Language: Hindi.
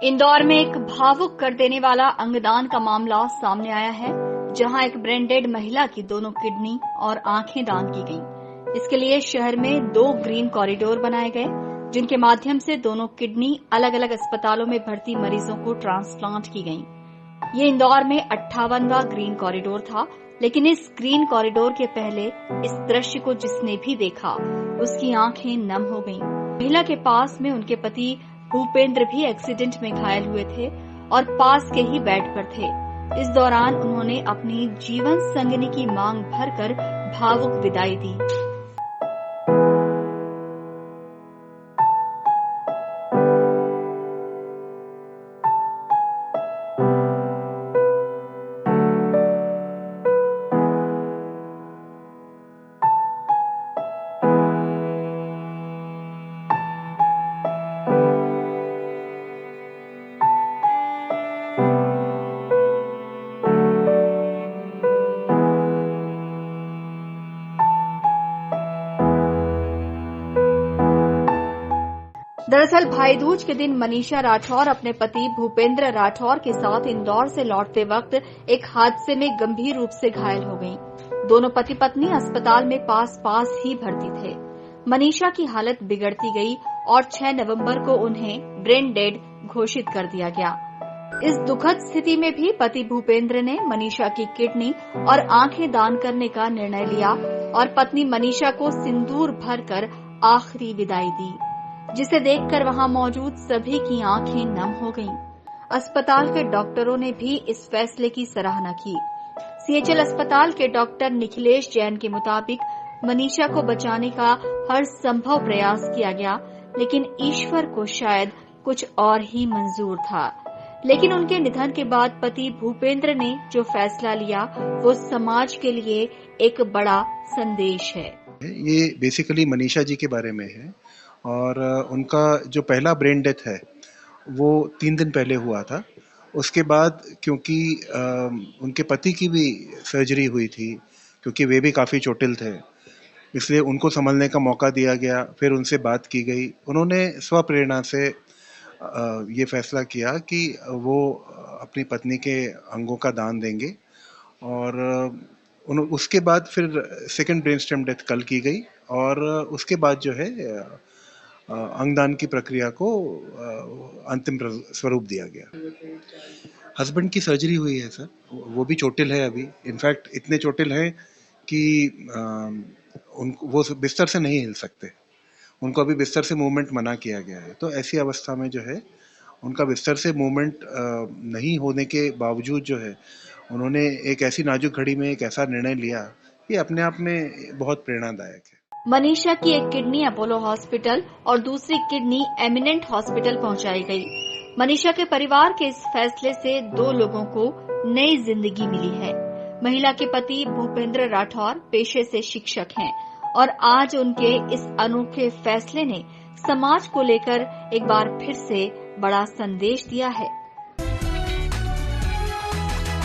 इंदौर में एक भावुक कर देने वाला अंगदान का मामला सामने आया है, जहां एक ब्रेन डेड महिला की दोनों किडनी और आंखें दान की गईं। इसके लिए शहर में 2 ग्रीन कॉरिडोर बनाए गए, जिनके माध्यम से दोनों किडनी अलग अलग अस्पतालों में भर्ती मरीजों को ट्रांसप्लांट की गईं। ये इंदौर में 58वां ग्रीन कॉरिडोर था, लेकिन इस ग्रीन कॉरिडोर के पहले इस दृश्य को जिसने भी देखा, उसकी आंखें नम हो गईं। महिला के पास में उनके पति भूपेंद्र भी एक्सीडेंट में घायल हुए थे और पास के ही बेड पर थे। इस दौरान उन्होंने अपनी जीवन संगिनी की मांग भरकर भावुक विदाई दी। दरअसल भाई दूज के दिन मनीषा राठौर अपने पति भूपेंद्र राठौर के साथ इंदौर से लौटते वक्त एक हादसे में गंभीर रूप से घायल हो गईं। दोनों पति पत्नी अस्पताल में पास पास ही भर्ती थे। मनीषा की हालत बिगड़ती गई और 6 नवंबर को उन्हें ब्रेन डेड घोषित कर दिया गया। इस दुखद स्थिति में भी पति भूपेंद्र ने मनीषा की किडनी और आंखें दान करने का निर्णय लिया और पत्नी मनीषा को सिंदूर भरकर आखिरी विदाई दी, जिसे देखकर वहां मौजूद सभी की आंखें नम हो गईं। अस्पताल के डॉक्टरों ने भी इस फैसले की सराहना की। सीएचएल अस्पताल के डॉक्टर निखिलेश जैन के मुताबिक मनीषा को बचाने का हर संभव प्रयास किया गया, लेकिन ईश्वर को शायद कुछ और ही मंजूर था। लेकिन उनके निधन के बाद पति भूपेंद्र ने जो फैसला लिया, वो समाज के लिए एक बड़ा संदेश है। ये बेसिकली मनीषा जी के बारे में है और उनका जो पहला ब्रेन डेथ है वो 3 दिन पहले हुआ था। उसके बाद क्योंकि उनके पति की भी सर्जरी हुई थी, क्योंकि वे भी काफ़ी चोटिल थे, इसलिए उनको संभलने का मौका दिया गया। फिर उनसे बात की गई। उन्होंने स्वप्रेरणा से ये फैसला किया कि वो अपनी पत्नी के अंगों का दान देंगे और उसके बाद फिर सेकेंड ब्रेन स्टेम डेथ कल की गई और उसके बाद जो है अंगदान की प्रक्रिया को अंतिम स्वरूप दिया गया। हस्बैंड की सर्जरी हुई है सर, वो भी चोटिल है अभी। इनफैक्ट इतने चोटिल हैं कि वो बिस्तर से नहीं हिल सकते। उनको अभी बिस्तर से मूवमेंट मना किया गया है। तो ऐसी अवस्था में जो है उनका बिस्तर से मूवमेंट नहीं होने के बावजूद जो है उन्होंने एक ऐसी नाजुक घड़ी में एक ऐसा निर्णय लिया, ये अपने आप में बहुत प्रेरणादायक है। मनीषा की एक किडनी अपोलो हॉस्पिटल और दूसरी किडनी एमिनेंट हॉस्पिटल पहुंचाई गई। मनीषा के परिवार के इस फैसले से 2 लोगों को नई जिंदगी मिली है। महिला के पति भूपेंद्र राठौर पेशे से शिक्षक हैं और आज उनके इस अनोखे फैसले ने समाज को लेकर एक बार फिर से बड़ा संदेश दिया है।